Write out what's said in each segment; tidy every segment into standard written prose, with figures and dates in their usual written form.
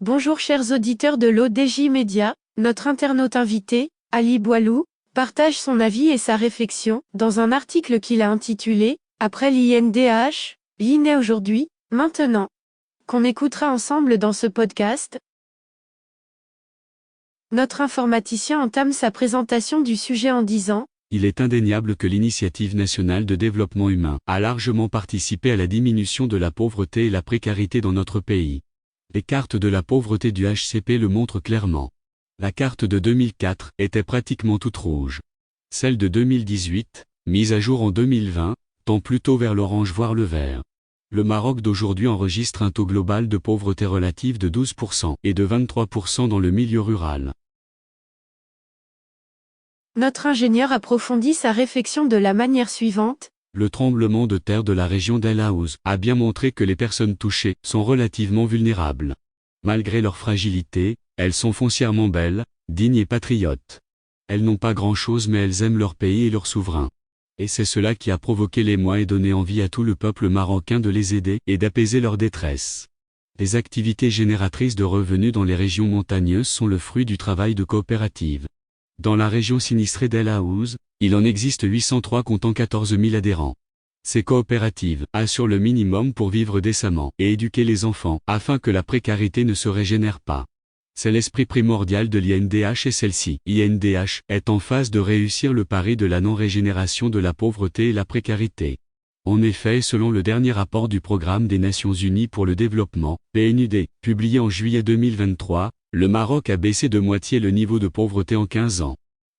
Bonjour chers auditeurs de l'ODJ Média, notre internaute invité, Ali Boilou, partage son avis et sa réflexion dans un article qu'il a intitulé « Après l'INDH, l'INE aujourd'hui, maintenant », qu'on écoutera ensemble dans ce podcast. Notre informaticien entame sa présentation du sujet en disant « Il est indéniable que l'Initiative nationale de développement humain a largement participé à la diminution de la pauvreté et la précarité dans notre pays. Les cartes de la pauvreté du HCP le montrent clairement. La carte de 2004 était pratiquement toute rouge. Celle de 2018, mise à jour en 2020, tend plutôt vers l'orange voire le vert. Le Maroc d'aujourd'hui enregistre un taux global de pauvreté relative de 12% et de 23% dans le milieu rural. Notre ingénieur approfondit sa réflexion de la manière suivante. Le tremblement de terre de la région d'El Haouz a bien montré que les personnes touchées sont relativement vulnérables. Malgré leur fragilité, elles sont foncièrement belles, dignes et patriotes. Elles n'ont pas grand-chose mais elles aiment leur pays et leur souverain. Et c'est cela qui a provoqué l'émoi et donné envie à tout le peuple marocain de les aider et d'apaiser leur détresse. Les activités génératrices de revenus dans les régions montagneuses sont le fruit du travail de coopératives. Dans la région sinistrée d'El Haouz, il en existe 803 comptant 14 000 adhérents. Ces coopératives assurent le minimum pour vivre décemment et éduquer les enfants afin que la précarité ne se régénère pas. C'est l'esprit primordial de l'INDH et celle-ci, INDH, est en phase de réussir le pari de la non-régénération de la pauvreté et la précarité. En effet, selon le dernier rapport du Programme des Nations Unies pour le Développement, PNUD, publié en juillet 2023, le Maroc a baissé de moitié le niveau de pauvreté en 15 ans.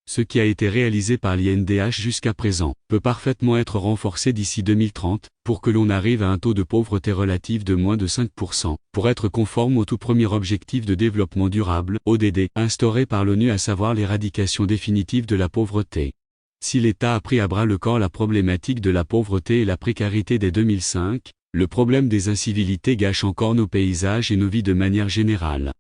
Ce qui a été réalisé par l'INDH jusqu'à présent peut parfaitement être renforcé d'ici 2030, pour que l'on arrive à un taux de pauvreté relative de moins de 5%, pour être conforme au tout premier objectif de développement durable, ODD, instauré par l'ONU, à savoir l'éradication définitive de la pauvreté. Si l'État a pris à bras le corps la problématique de la pauvreté et la précarité dès 2005, le problème des incivilités gâche encore nos paysages et nos vies de manière générale.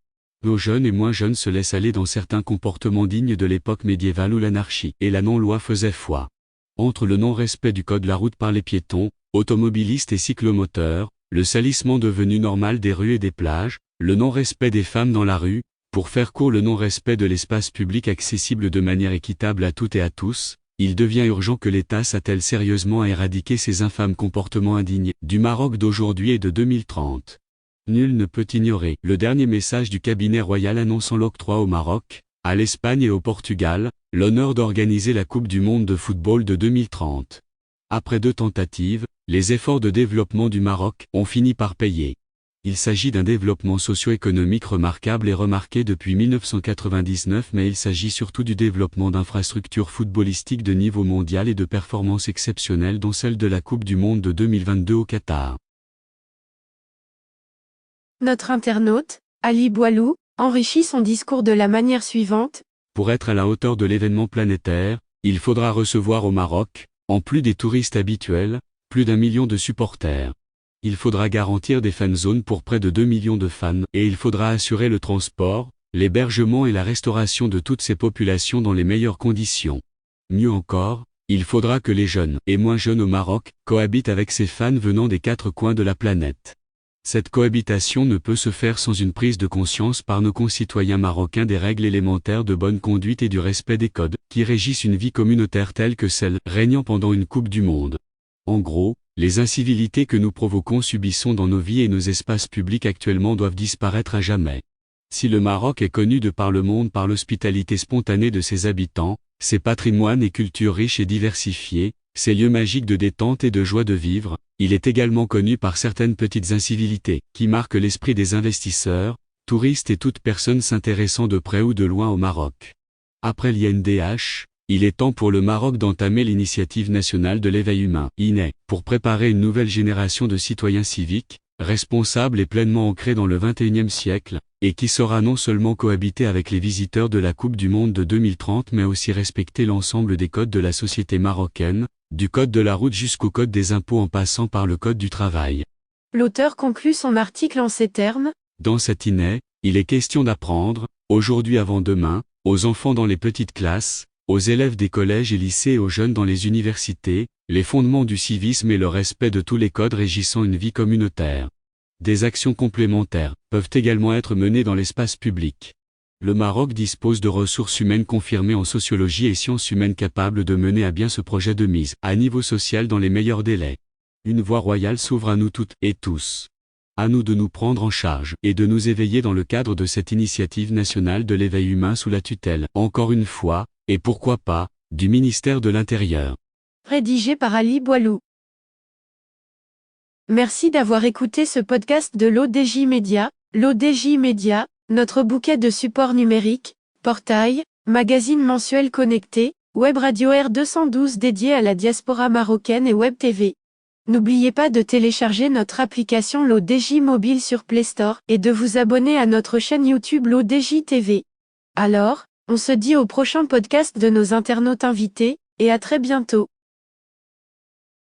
Nos jeunes et moins jeunes se laissent aller dans certains comportements dignes de l'époque médiévale où l'anarchie et la non-loi faisaient foi. Entre le non-respect du code de la route par les piétons, automobilistes et cyclomoteurs, le salissement devenu normal des rues et des plages, le non-respect des femmes dans la rue, pour faire court le non-respect de l'espace public accessible de manière équitable à toutes et à tous, il devient urgent que l'État s'attelle sérieusement à éradiquer ces infâmes comportements indignes du Maroc d'aujourd'hui et de 2030. Nul ne peut ignorer le dernier message du cabinet royal annonçant l'octroi au Maroc, à l'Espagne et au Portugal, l'honneur d'organiser la Coupe du monde de football de 2030. Après 2 tentatives, les efforts de développement du Maroc ont fini par payer. Il s'agit d'un développement socio-économique remarquable et remarqué depuis 1999, mais il s'agit surtout du développement d'infrastructures footballistiques de niveau mondial et de performances exceptionnelles dont celle de la Coupe du monde de 2022 au Qatar. Notre internaute, Ali Boilou, enrichit son discours de la manière suivante. Pour être à la hauteur de l'événement planétaire, il faudra recevoir au Maroc, en plus des touristes habituels, plus d'1 million de supporters. Il faudra garantir des fan zones pour près de 2 millions de fans et il faudra assurer le transport, l'hébergement et la restauration de toutes ces populations dans les meilleures conditions. Mieux encore, il faudra que les jeunes et moins jeunes au Maroc cohabitent avec ces fans venant des 4 coins de la planète. Cette cohabitation ne peut se faire sans une prise de conscience par nos concitoyens marocains des règles élémentaires de bonne conduite et du respect des codes qui régissent une vie communautaire telle que celle régnant pendant une Coupe du monde. En gros, les incivilités que nous provoquons, subissons dans nos vies et nos espaces publics actuellement doivent disparaître à jamais. Si le Maroc est connu de par le monde par l'hospitalité spontanée de ses habitants, ses patrimoines et cultures riches et diversifiées, ses lieux magiques de détente et de joie de vivre, il est également connu par certaines petites incivilités, qui marquent l'esprit des investisseurs, touristes et toute personne s'intéressant de près ou de loin au Maroc. Après l'INDH, il est temps pour le Maroc d'entamer l'Initiative nationale de l'éveil humain, INE, pour préparer une nouvelle génération de citoyens civiques, responsables et pleinement ancrés dans le XXIe siècle, et qui saura non seulement cohabiter avec les visiteurs de la Coupe du monde de 2030 mais aussi respecter l'ensemble des codes de la société marocaine, du code de la route jusqu'au code des impôts en passant par le code du travail. L'auteur conclut son article en ces termes. Dans cet INE, il est question d'apprendre, aujourd'hui avant demain, aux enfants dans les petites classes, aux élèves des collèges et lycées et aux jeunes dans les universités, les fondements du civisme et le respect de tous les codes régissant une vie communautaire. Des actions complémentaires peuvent également être menées dans l'espace public. Le Maroc dispose de ressources humaines confirmées en sociologie et sciences humaines capables de mener à bien ce projet de mise à niveau social dans les meilleurs délais. Une voie royale s'ouvre à nous toutes et tous. À nous de nous prendre en charge et de nous éveiller dans le cadre de cette initiative nationale de l'éveil humain sous la tutelle, encore une fois, et pourquoi pas, du ministère de l'Intérieur. Rédigé par Ali Boilou. Merci d'avoir écouté ce podcast de l'ODJ Média. L'ODJ Média, notre bouquet de supports numériques, portail, magazine mensuel connecté, web radio R212 dédié à la diaspora marocaine et web TV. N'oubliez pas de télécharger notre application l'ODJ Mobile sur Play Store et de vous abonner à notre chaîne YouTube l'ODJ TV. Alors, on se dit au prochain podcast de nos internautes invités, et à très bientôt.